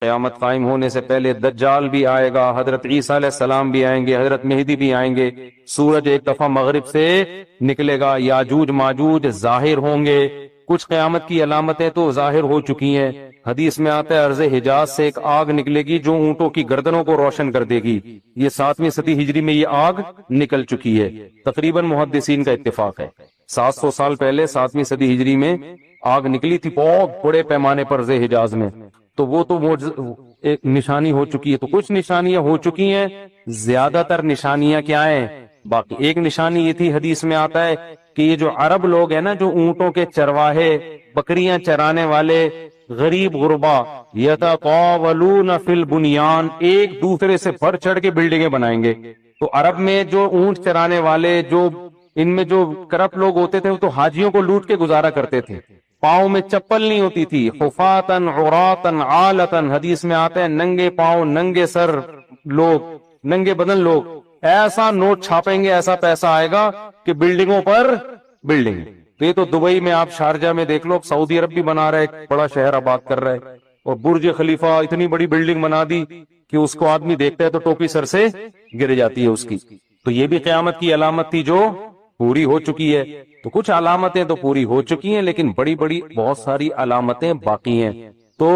قیامت قائم ہونے سے پہلے دجال بھی آئے گا، حضرت عیسیٰ علیہ السلام بھی آئیں گے، حضرت مہدی بھی آئیں گے، سورج ایک دفعہ مغرب سے نکلے گا، یاجوج ماجوج ظاہر ہوں گے۔ کچھ قیامت کی علامتیں تو ظاہر ہو چکی ہیں، حدیث میں آتا ہے عرض حجاز سے ایک آگ نکلے گی جو اونٹوں کی گردنوں کو روشن کر دے گی، یہ 7ویں صدی ہجری میں یہ آگ نکل چکی ہے، تقریباً محدثین کا اتفاق ہے۔ 700 سال پہلے 7ویں صدی ہجری میں آگ نکلی تھی بہت بڑے پیمانے پر عرض حجاز میں، تو وہ تو ایک نشانی ہو چکی ہے۔ تو کچھ نشانیاں ہو چکی ہیں، زیادہ تر نشانیاں کیا ہیں باقی؟ ایک نشانی یہ تھی، حدیث میں آتا ہے کہ یہ جو عرب لوگ ہیں نا، جو اونٹوں کے چرواہے، بکریاں چرانے والے غریب غربا، یتطاولون فی البنیان، ایک دوسرے سے بڑھ چڑھ کے بلڈنگیں بنائیں گے۔ تو عرب میں جو اونٹ چرانے والے، جو ان میں جو کرپٹ لوگ ہوتے تھے، وہ تو حاجیوں کو لوٹ کے گزارا کرتے تھے، پاؤں میں چپل نہیں ہوتی تھی، حفاتن عوراتن عالتن، حدیث میں آتا ہے ننگے پاؤں ننگے سر لوگ، ننگے بدن لوگ، ایسا نوٹ چھاپیں گے، ایسا پیسہ آئے گا کہ بلڈنگوں پر بلڈنگ۔ تو یہ تو دبئی میں، آپ شارجہ میں دیکھ لو، سعودی عرب بھی بنا رہا ہے، ایک بڑا شہر آباد کر رہا ہے، اور برج خلیفہ اتنی بڑی بلڈنگ بنا دی کہ اس کو آدمی دیکھتا ہے تو ٹوپی سر سے گر جاتی ہے اس کی۔ تو یہ بھی قیامت کی علامت تھی جو پوری ہو چکی ہے۔ تو کچھ علامتیں تو پوری ہو چکی ہیں، لیکن بڑی بڑی بہت ساری علامتیں باقی ہیں، تو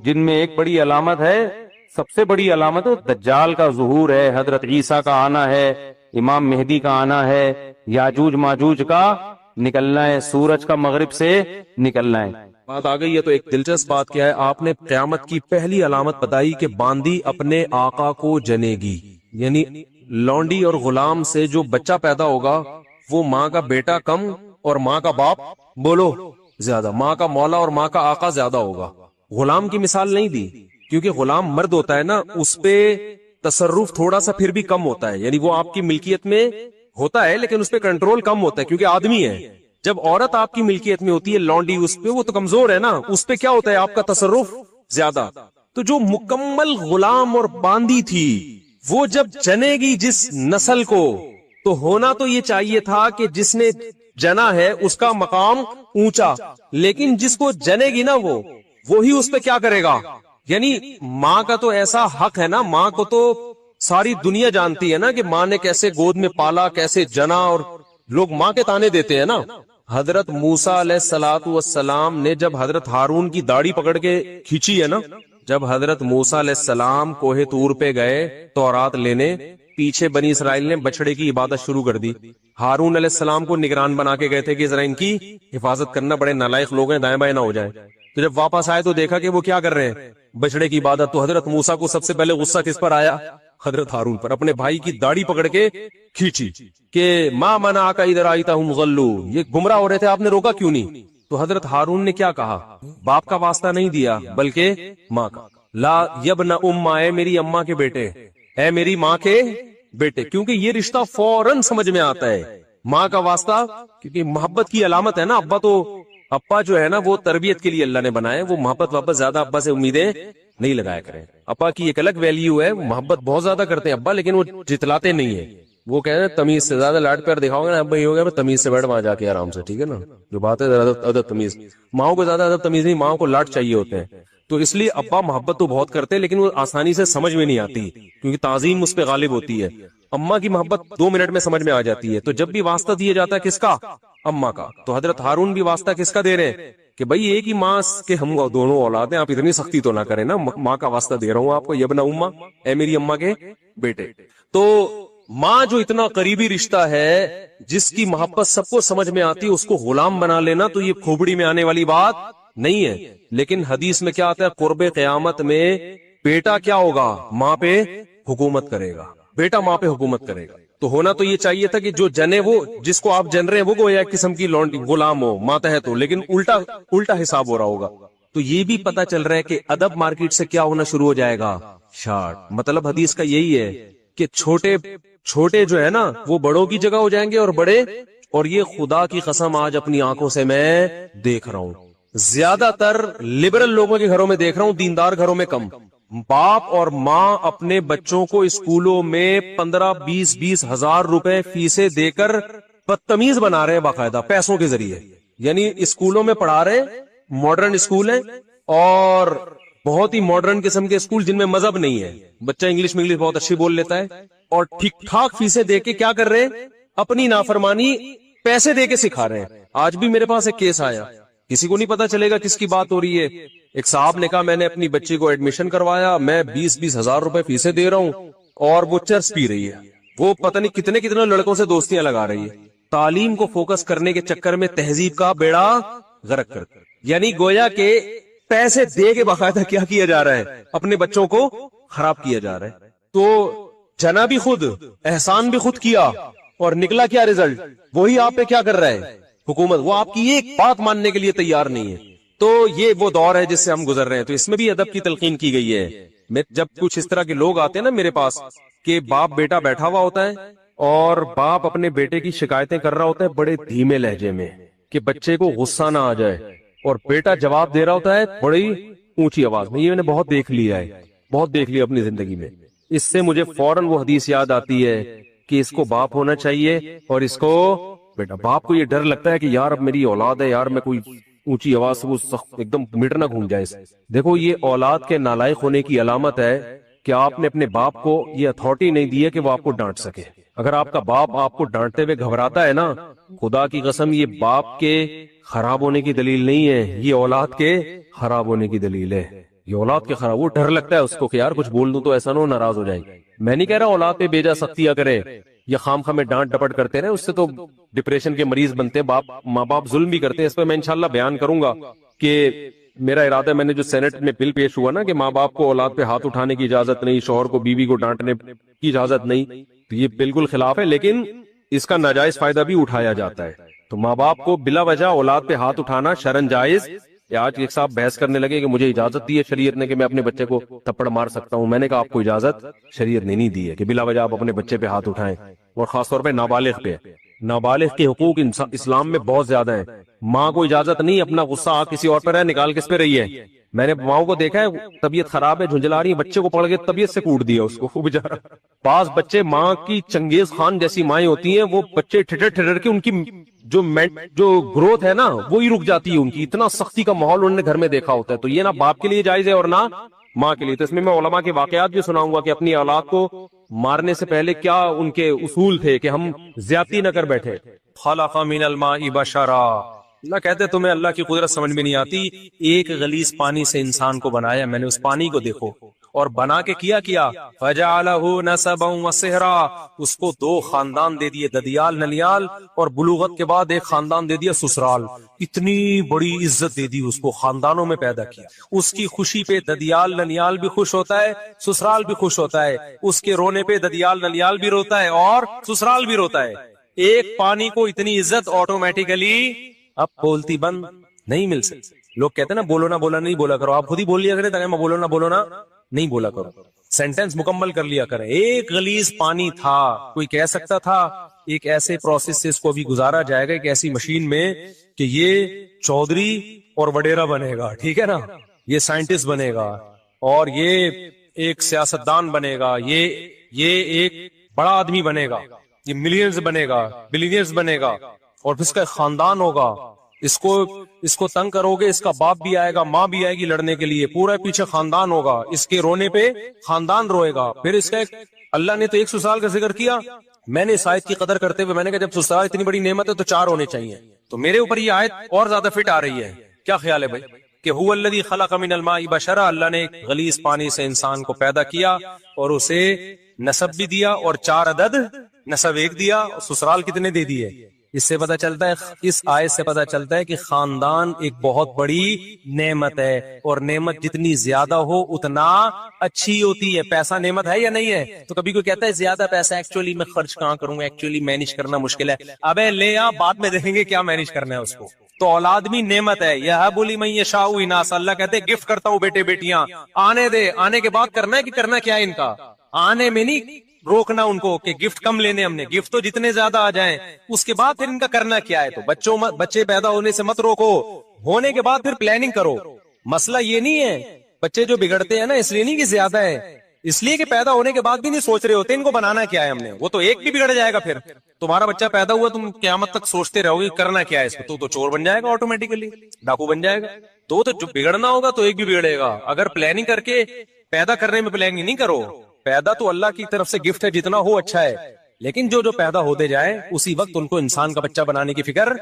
جن میں ایک بڑی علامت ہے، سب سے بڑی علامت دجال کا ظہور ہے، حضرت عیسیٰ کا آنا ہے، امام مہدی کا آنا ہے، یاجوج ماجوج کا نکلنا ہے، سورج کا مغرب سے نکلنا ہے۔ بات آ گئی ہے تو ایک دلچسپ بات کیا ہے، آپ نے قیامت کی پہلی علامت بتائی کہ باندی اپنے آقا کو جنے گی، یعنی لونڈی اور غلام سے جو بچہ پیدا ہوگا وہ ماں کا بیٹا کم اور ماں کا باپ بولو زیادہ، ماں کا مولا اور ماں کا آقا زیادہ ہوگا۔ غلام کی مثال نہیں دی کیونکہ غلام مرد ہوتا ہے نا، اس پہ تصرف تھوڑا سا پھر بھی کم ہوتا ہے، یعنی وہ آپ کی ملکیت میں ہوتا ہے لیکن اس پہ کنٹرول کم ہوتا ہے کیونکہ آدمی ہے۔ جب عورت آپ کی ملکیت میں ہوتی ہے، لونڈی، اس پہ وہ تو کمزور ہے نا، اس پہ کیا ہوتا ہے آپ کا تصرف زیادہ۔ تو جو مکمل غلام اور باندی تھی وہ جب جنے گی جس نسل کو، تو ہونا تو یہ چاہیے تھا کہ جس نے جنا ہے اس کا مقام اونچا، لیکن جس کو جنے گی نا وہی اس پہ کیا کرے گا، یعنی ماں کا تو ایسا حق ہے نا، ماں کو تو ساری دنیا جانتی ہے نا کہ ماں نے کیسے گود میں پالا، کیسے جنا، اور لوگ ماں کے تانے دیتے ہیں نا۔ حضرت موسیٰ علیہ السلام نے جب حضرت ہارون کی داڑھی پکڑ کے کھینچی ہے نا، جب حضرت موسیٰ علیہ السلام کوہ طور پہ گئے تورات لینے، پیچھے بنی اسرائیل نے بچڑے کی عبادت شروع کر دی، ہارون علیہ السلام کو نگران بنا کے گئے تھے کہ ذرا ان کی حفاظت کرنا، بڑے نالائق لوگ ہیں، دائیں بائیں نہ ہو جائیں۔ تو جب واپس آئے تو دیکھا کہ وہ کیا کر رہے ہیں، بچڑے کی عبادت۔ تو حضرت موسیٰ کو سب سے پہلے غصہ کس پر آیا؟ حضرت ہارون پر، اپنے بھائی کی داڑھی پکڑ کے کھینچی کہ ما منعک اذ رأیتہم ضلوا، یہ گمراہ ہو رہے تھے، آپ نے روکا کیوں نہیں؟ تو حضرت ہارون نے کیا کہا؟ باپ کا واسطہ نہیں دیا بلکہ ماں کا، لا یبن ام، اے میری اماں کے بیٹے، اے میری ماں کے بیٹے، کیونکہ یہ رشتہ فوراً سمجھ میں آتا ہے، ماں کا واسطہ، کیونکہ محبت کی علامت ہے نا۔ ابا جو ہے نا وہ تربیت کے لیے اللہ نے بنائے، وہ محبت واپس زیادہ ابا سے امیدیں نہیں لگایا کریں۔ ابا کی ایک الگ ویلیو ہے، وہ محبت بہت زیادہ کرتے ہیں ابا، لیکن وہ جتلاتے نہیں ہیں، وہ کہہ رہے ہیں تمیز سے، زیادہ لاڈ پیار دکھاؤ گے نا ابا، یہ ہو گیا تمیز سے بیٹھ وہاں جا کے آرام سے، ٹھیک ہے نا، جو بات ہے ادب تمیز۔ ماؤں کو زیادہ ادب تمیز نہیں، ماؤں کو لاڈ چاہیے ہوتے ہیں، تو اس لیے ابا محبت تو بہت کرتے ہیں لیکن وہ آسانی سے سمجھ میں نہیں آتی کیونکہ تعظیم اس پہ غالب ہوتی ہے۔ اماں کی محبت 2 منٹ میں سمجھ میں آ جاتی ہے۔ تو جب بھی واسطہ دیا جاتا ہے کس کا؟ اماں کا۔ تو حضرت ہارون بھی واسطہ کس کا دے رہے ہیں کہ بھائی ایک ہی ماں کے ہم دونوں اولاد ہیں، آپ اتنی سختی تو نہ کریں نا، ماں کا واسطہ دے رہا ہوں آپ کو، یبن اماں، اے میری اماں کے بیٹے۔ تو ماں جو اتنا قریبی رشتہ ہے، جس کی محبت سب کو سمجھ میں آتی ہے، اس کو غلام بنا لینا تو یہ کھوپڑی میں آنے والی بات نہیں ہے۔ لیکن حدیث میں کیا آتا ہے، قرب قیامت میں بیٹا کیا ہوگا؟ ماں پہ حکومت کرے گا، بیٹا ماں پہ حکومت کرے گا۔ تو ہونا تو یہ چاہیے تھا کہ جو جنے، وہ جس کو آپ جن رہے ہیں وہ گویا ایک قسم کی لونڈی غلام ہو، ماتحت ہو، لیکن الٹا حساب ہو رہا ہوگا۔ تو یہ بھی پتا چل رہا ہے کہ ادب مارکیٹ سے کیا ہونا شروع ہو جائے گا؟ شارٹ۔ مطلب حدیث کا یہی ہے کہ چھوٹے جو ہے نا وہ بڑوں کی جگہ ہو جائیں گے، اور بڑے، اور یہ خدا کی قسم آج اپنی آنکھوں سے میں دیکھ رہا ہوں، زیادہ تر لبرل لوگوں کے گھروں میں دیکھ رہا ہوں، دیندار گھروں میں کم۔ باپ اور ماں اپنے بچوں کو اسکولوں میں 15-20 ہزار روپے فیسیں دے کر بدتمیز بنا رہے ہیں، باقاعدہ پیسوں کے ذریعے، یعنی اسکولوں میں پڑھا رہے، ماڈرن اسکول ہیں، اور بہت ہی ماڈرن قسم کے اسکول جن میں مذہب نہیں ہے, بچہ انگلش میں انگلش بہت اچھی بول لیتا ہے, اور ٹھیک ٹھاک فیسیں دے کے کیا کر رہے ہیں, اپنی نافرمانی پیسے دے کے سکھا رہے ہیں. آج بھی میرے پاس ایک کیس آیا, کسی کو نہیں پتا چلے گا کس کی بات ہو رہی ہے. ایک صاحب نے کہا میں نے اپنی بچی کو ایڈمیشن کروایا, میں 20-20 ہزار روپے فیسیں دے رہا ہوں, اور وہ چرس پی رہی ہے, وہ پتہ نہیں کتنے کتنے لڑکوں سے دوستیاں لگا رہی ہے. تعلیم کو فوکس کرنے کے چکر میں تہذیب کا بیڑا غرق کر, یعنی گویا کہ پیسے دے کے باقاعدہ کیا کیا جا رہا ہے, اپنے بچوں کو خراب کیا جا رہا ہے. تو جنا بھی خود, احسان بھی خود کیا, اور نکلا کیا رزلٹ, وہی آپ پہ کیا کر رہا ہے حکومت, وہ آپ کی ایک بات ماننے کے لیے تیار نہیں ہے. تو یہ وہ دور ہے جس سے ہم گزر رہے ہیں. تو اس میں بھی ادب کی تلقین کی گئی ہے. جب کچھ اس طرح کے لوگ آتے ہیں نا میرے پاس, کہ باپ بیٹا بیٹھا ہوا ہوتا ہے اور باپ اپنے بیٹے کی شکایتیں کر رہا ہوتا ہے بڑے دھیمے لہجے میں کہ بچے کو غصہ نہ آ جائے, اور بیٹا جواب دے رہا ہوتا ہے بڑی اونچی آواز میں. یہ میں نے بہت دیکھ لیا ہے, بہت دیکھ لیا اپنی زندگی میں. اس سے مجھے فوراً وہ حدیث یاد آتی ہے کہ اس کو باپ ہونا چاہیے اور اس کو بیٹا. باپ کو یہ ڈر لگتا ہے کہ یار اب میری اولاد ہے, یار میں کوئی اونچی آواز سے وہ سخت ایک دم میٹر نہ گھوم جائے. دیکھو یہ اولاد کے نالائق ہونے کی علامت ہے کہ آپ نے اپنے باپ کو یہ اتھارٹی نہیں دی ہے کہ وہ آپ کو ڈانٹ سکے. اگر آپ کا باپ آپ کو ڈانٹتے ہوئے گھبراتا ہے نا, خدا کی قسم یہ باپ کے خراب ہونے کی دلیل نہیں ہے, یہ اولاد کے خراب ہونے کی دلیل ہے. یہ اولاد کے خراب, وہ ڈر لگتا ہے اس کو کہ یار کچھ بول دوں تو ایسا نہ ہو ناراض ہو جائے. میں نہیں کہہ رہا اولاد پہ بیجا سختیاں کرے یا خام خامے ڈانٹ ڈپٹ کرتے رہے, اس سے تو ڈپریشن کے مریض بنتے, ماں باپ ظلم بھی کرتے ہیں. اس پہ میں انشاءاللہ بیان کروں گا کہ میرا ارادہ, میں نے جو سینٹ میں بل پیش ہوا نا کہ ماں باپ کو اولاد پہ ہاتھ اٹھانے کی اجازت نہیں, شوہر کو بیوی کو ڈانٹنے کی اجازت نہیں, تو یہ بالکل خلاف ہے. لیکن اس کا ناجائز فائدہ بھی اٹھایا جاتا ہے. تو ماں باپ کو بلا وجہ اولاد پہ ہاتھ اٹھانا شرن جائز. آج ایک صاحب بحث کرنے لگے کہ مجھے اجازت دی ہے شریعت نے کہ میں اپنے بچے کو تھپڑ مار سکتا ہوں. میں نے کہا آپ کو اجازت شریعت نے نہیں دی ہے کہ بلا وجہ آپ اپنے بچے پہ ہاتھ اٹھائیں, اور خاص طور پہ نابالغ پہ. نابالغ کے حقوق اسلام میں بہت زیادہ ہیں. ماں کو اجازت نہیں اپنا غصہ کسی اور پر ہے نکال کس پہ رہی ہے. میں نے ماؤں کو دیکھا ہے طبیعت خراب ہے, جھنجلا رہی ہے, بچے کو پڑھ کے طبیعت سے کوٹ دیا اس کو, وہ بیچارہ. بعض بچے ماں کی چنگیز خان جیسی مائیں ہوتی ہیں, وہ بچے ٹھٹر ٹھٹر کے ان کی جو گروتھ ہے نا وہی رک جاتی ہے ان کی. اتنا سختی کا ماحول انہوں نے گھر میں دیکھا ہوتا ہے. تو یہ نہ باپ کے لیے جائز ہے اور نہ ماں کے لیے. تو اس میں علماء کے واقعات بھی سناؤں گا کہ اپنی اولاد کو مارنے سے پہلے کیا ان کے اصول تھے کہ ہم زیادتی نہ کر بیٹھے. خلق من الماء بشرا, اللہ کہتے تمہیں اللہ کی قدرت سمجھ میں نہیں آتی. ایک غلیظ پانی سے انسان کو بنایا میں نے, اس پانی کو دیکھو, اور بنا کے کیا فجعلہ نسبا وصہرا, اس کو 2 خاندان دے دیے, ددیال نلیال, اور بلوغت کے بعد ایک خاندان دے دیا سسرال. اتنی بڑی عزت دے دی اس کو, خاندانوں میں پیدا کیا. اس کی خوشی پہ ددیال نلیال بھی خوش ہوتا ہے, سسرال بھی خوش ہوتا ہے. اس کے رونے پہ ددیال نلیال بھی روتا ہے اور سسرال بھی روتا ہے. ایک پانی کو اتنی عزت آٹومیٹیکلی اب بولتی بند نہیں مل سکتی. لوگ کہتے ہیں نا بولو نہ بولا نہیں بولا کرو, آپ خود ہی بول لیا کریں میں بولو نہ نہیں بولا کرو, سینٹنس مکمل کر لیا کریں. ایک غلیظ پانی تھا, کوئی کہہ سکتا تھا ایک ایسے پروسیس سے اس کو بھی گزارا جائے گا, ایک ایسی مشین میں کہ یہ چودھری اور وڈیرا بنے گا, ٹھیک ہے نا, یہ سائنٹسٹ بنے گا, اور یہ ایک سیاستدان بنے گا, یہ ایک بڑا آدمی بنے گا, یہ ملینز بنے گا, بلینئرز بنے گا, اور پھر اس کا خاندان ہوگا. اس کو تنگ کرو گے, اس کا باپ بھی آئے گا, ماں بھی آئے گی لڑنے کے لیے, پورا پیچھے خاندان ہوگا, اس کے رونے پہ خاندان روئے گا. پھر اس کا اللہ نے تو 1 سسرال کا ذکر کیا. میں نے اس آیت کی قدر کرتے ہوئے میں نے کہا جب سسرال اتنی بڑی نعمت ہے تو 4 ہونے چاہیے. تو میرے اوپر یہ آیت اور زیادہ فٹ آ رہی ہے. کیا خیال ہے بھائی کہ هو الذی خلق من الماء بشرا, اللہ نے ایک غلیظ پانی سے انسان کو پیدا کیا اور اسے نسب بھی دیا, اور 4 عدد نسب ایک دیا, اور سسرال کتنے دے دیے. اس سے پتہ چلتا ہے, اس آیت سے پتہ چلتا ہے کہ خاندان ایک بہت بڑی نعمت ہے, اور نعمت جتنی زیادہ ہو اتنا اچھی ہوتی ہے. پیسہ نعمت ہے یا نہیں ہے؟ تو کبھی کوئی کہتا ہے زیادہ پیسہ ایکچولی میں خرچ کہاں کروں, ایکچولی مینج کرنا مشکل ہے. ابے لے آ, بعد میں دیکھیں گے کیا مینج کرنا ہے اس کو. تو اولاد بھی نعمت ہے. یہ بولی میں یہ شاہ اناس, اللہ کہتے ہیں گفٹ کرتا ہوں بیٹے بیٹیاں, آنے دے, آنے کے بعد کرنا ہے کہ کرنا کیا ہے ان کا, آنے میں نہیں روکنا ان کو کہ گفٹ کم لینے ہم نے, گفٹ تو جتنے زیادہ آ جائیں, اس کے بعد پھر ان کا کرنا کیا ہے. تو بچے پیدا ہونے سے مت روکو, ہونے کے بعد پھر پلاننگ کرو. مسئلہ یہ نہیں ہے بچے جو بگڑتے ہیں نا اس لیے نہیں کہ زیادہ ہے, اس لیے کہ پیدا ہونے کے بعد بھی نہیں سوچ رہے ہوتے ان کو بنانا کیا ہے ہم نے. وہ تو ایک بھی بگڑ جائے گا, پھر تمہارا بچہ پیدا ہوا تم قیامت تک سوچتے رہو گے کرنا کیا ہے اس کو, تو چور بن جائے گا, آٹومیٹیکلی ڈاکو بن جائے گا. تو جو بگڑنا ہوگا تو ایک بھی بگڑے گا. اگر پلاننگ کر کے پیدا کرنے میں پلاننگ نہیں کرو, پیدا تو اللہ کی طرف سے گفٹ ہے, جتنا ہو اچھا ہے, لیکن جو پیدا ہوتے جائے اسی وقت ان کو انسان کا بچہ بنانے کی فکر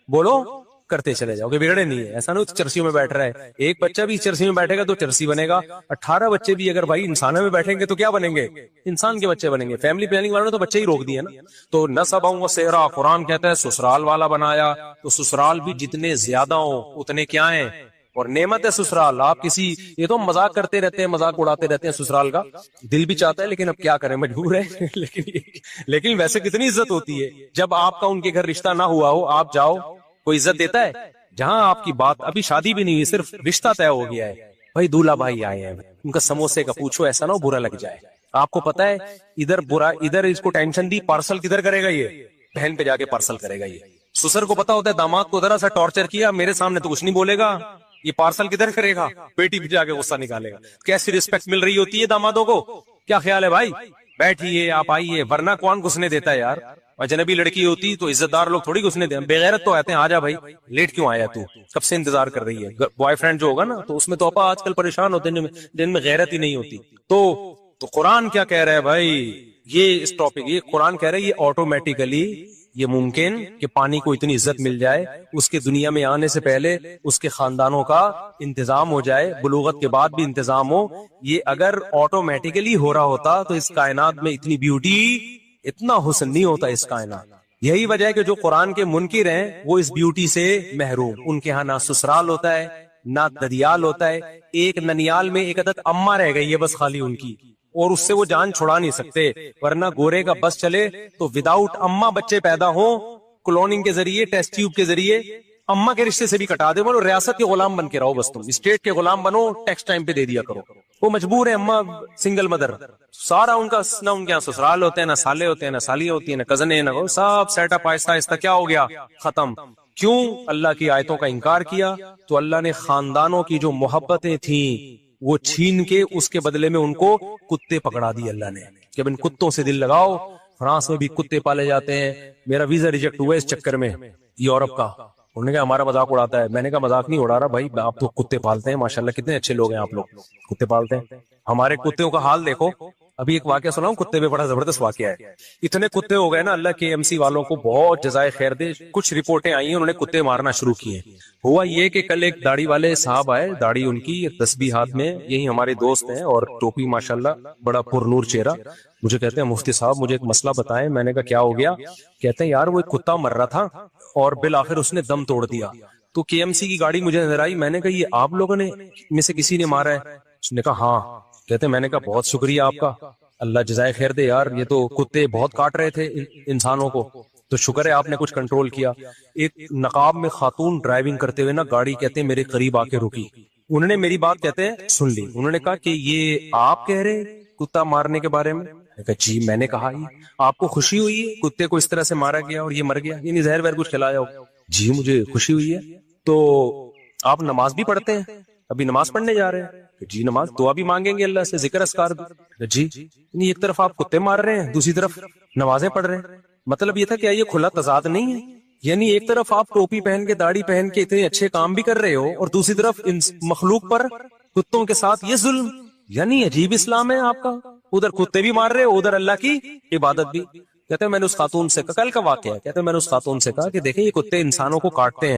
بولو کرتے چلے جاؤ کہ بگڑے نہیں ہے. ایسا نہیں چرسیوں میں بیٹھ رہا ہے, ایک بچہ بھی چرسی میں بیٹھے گا تو چرسی بنے گا, 18 بچے بھی اگر بھائی انسانوں میں بیٹھیں گے تو کیا بنیں گے, انسان کے بچے بنیں گے. فیملی پلاننگ والوں نے تو بچے ہی روک دیے نا. تو نسب و سہرا, قرآن کہتا ہے سسرال والا بنایا, تو سسرال بھی جتنے زیادہ ہوں اتنے کیا ہیں, اور نعمت ہے سسرال. آپ کسی, یہ تو مذاق کرتے رہتے ہیں, مذاق اڑاتے رہتے ہیں سسرال کا, دل بھی چاہتا ہے لیکن اب کیا کریں, مجبور ہے. لیکن ویسے کتنی عزت ہوتی ہے جب آپ کا ان کے گھر رشتہ نہ ہوا ہو, آپ جاؤ کوئی عزت دیتا ہے. جہاں آپ کی بات ابھی شادی بھی نہیں ہوئی, صرف رشتہ طے ہو گیا ہے, بھائی دولہا بھائی آئے ہیں, ان کا سموسے کا پوچھو, ایسا نہ ہو برا لگ جائے. آپ کو پتا ہے ادھر برا, ادھر اس کو ٹینشن دی, پارسل کدھر کرے گا, یہ بہن پہ جا کے پارسل کرے گا. یہ سسر کو پتا ہوتا ہے داماد کو ذرا سا ٹارچر کیا, میرے سامنے تو کچھ نہیں بولے گا, یہ پارسل کدھر کرے گا, بیٹی بھی جا کے غصہ نکالے گا. کیسی رسپیکٹ مل رہی ہوتی ہے دامادوں کو. کیا خیال ہے بھائی, بیٹھیے آپ آئیے, ورنہ کون گھسنے دیتا ہے یار. اجنبی لڑکی ہوتی تو عزت دار لوگ تھوڑی گھسنے دیں, بغیرت تو آتے ہیں, آجا بھائی لیٹ کیوں آیا, تو کب سے انتظار کر رہی ہے. بوائے فرینڈ جو ہوگا نا تو اس میں تو آج کل پریشان ہوتے ہیں جن میں غیرت ہی نہیں ہوتی. تو قرآن کیا کہہ رہا ہے بھائی, یہ اس ٹاپک, یہ قرآن کہہ رہا ہے یہ آٹومیٹیکلی یہ ممکن کہ پانی کو اتنی عزت مل جائے, اس کے دنیا میں آنے سے پہلے اس کے خاندانوں کا انتظام ہو جائے, بلوغت کے بعد بھی انتظام ہو. یہ اگر آٹومیٹیکلی ہو رہا ہوتا تو اس کائنات میں اتنی بیوٹی, اتنا حسن نہیں ہوتا اس کائنات. یہی وجہ ہے کہ جو قرآن کے منکر ہیں وہ اس بیوٹی سے محروم. ان کے ہاں نہ سسرال ہوتا ہے نہ ددیال ہوتا ہے, ایک ننیال میں ایک عدد اماں رہ گئی ہے بس خالی ان کی, اور اس سے وہ جان چھڑا نہیں سکتے. ورنہ گورے کا بس چلے تو وداؤٹ اماں بچے پیدا ہوں, کلوننگ کے ذریعے, ٹیسٹ ٹیوب کے ذریعے, اماں کے رشتے سے بھی کٹا دے, بولو ریاست کے غلام بن کے رہو, بس تم اسٹیٹ کے غلام بنو, ٹیکس ٹائم پہ دے دیا کرو. وہ مجبور ہے, اماں سنگل مدر, سارا ان کا نہ ان کے یہاں سسرال ہوتے ہیں, نہ سالے ہوتے ہیں, نہ سالی ہوتی ہیں, نہ کزنیں, نہ سب سیٹ اپ آہستہ آہستہ کیا ہو گیا, ختم. کیوں؟ اللہ کی آیتوں کا انکار کیا. تو اللہ نے خاندانوں کی جو محبتیں تھیں وہ چھین کے اس کے بدلے میں ان کو کتے پکڑا دی اللہ نے, کہ اب ان کتوں سے دل لگاؤ. فرانس میں بھی کتے پالے جاتے ہیں, میرا ویزا ریجیکٹ ہوا اس چکر میں یورپ کا. انہوں نے کہا ہمارا مذاق اڑاتا ہے. میں نے کہا مذاق نہیں اڑا رہا بھائی, آپ تو کتے پالتے ہیں, ماشاءاللہ کتنے اچھے لوگ ہیں آپ لوگ, کتے پالتے ہیں. ہمارے کتوں کا حال دیکھو. ابھی ایک واقعہ سناؤں, کتے پہ بڑا زبردست واقعہ ہے. اتنے کتے ہو گئے نا, اللہ کے MC والوں کو بہت جزائے خیر دے. کچھ رپورٹیں آئی ہیں, انہوں نے کتے مارنا شروع کیے. ہوا یہ کہ کل ایک داڑھی والے صاحب آئے, داڑھی ان کی, تسبیح ہاتھ میں, یہی ہمارے دوست ہیں, اور ٹوپی ماشاءاللہ, بڑا پر نور چہرہ. مجھے کہتے ہیں مفتی صاحب مجھے ایک مسئلہ بتائیں. میں نے کہا کیا ہو گیا؟ کہتے ہیں یار وہ ایک کتا مر رہا تھا اور بالآخر اس نے دم توڑ دیا. تو KMC کی گاڑی مجھے نظر آئی. میں نے کہا یہ آپ لوگوں نے میں سے کسی نے مارا ہے؟ اس نے کہا ہاں. کہتے ہیں میں نے کہا بہت شکریہ آپ کا, اللہ جزائے خیر دے یار, یہ تو کتے بہت کاٹ رہے تھے انسانوں کو, تو شکر ہے آپ نے کچھ کنٹرول کیا. ایک نقاب میں خاتون ڈرائیونگ کرتے ہوئے نا گاڑی, کہتے ہیں میرے قریب آ کے رکی. انہوں نے میری بات کہتے ہیں سن لی. انہوں نے کہا کہ یہ آپ کہہ رہے کتا مارنے کے بارے میں؟ کہا جی. میں نے کہا یہ آپ کو خوشی ہوئی ہے کتے کو اس طرح سے مارا گیا اور یہ مر گیا, یعنی زہر وہر کچھ کھلایا ہو؟ جی مجھے خوشی ہوئی ہے. تو آپ نماز بھی پڑھتے ہیں؟ ابھی نماز پڑھنے جا رہے ہیں. جی نماز, دعا بھی مانگیں گے اللہ سے, ذکر اذکار بھی. جی یعنی ایک طرف آپ کتے مار رہے ہیں, دوسری طرف نمازیں پڑھ رہے ہیں. مطلب یہ تھا کہ یہ کھلا تضاد نہیں ہے, یعنی ایک طرف آپ ٹوپی پہن کے داڑھی پہن کے اتنے اچھے کام بھی کر رہے ہو اور دوسری طرف ان مخلوق پر کتوں کے ساتھ یہ ظلم, یعنی عجیب اسلام ہے آپ کا. ادھر کتے بھی مار رہے ہو, ادھر اللہ کی عبادت بھی. کہتے ہیں میں نے اس خاتون سے, کل کا واقعہ ہے, کہتے ہیں میں نے اس خاتون سے کہا کہ دیکھیں یہ کتے انسانوں کو کاٹتے ہیں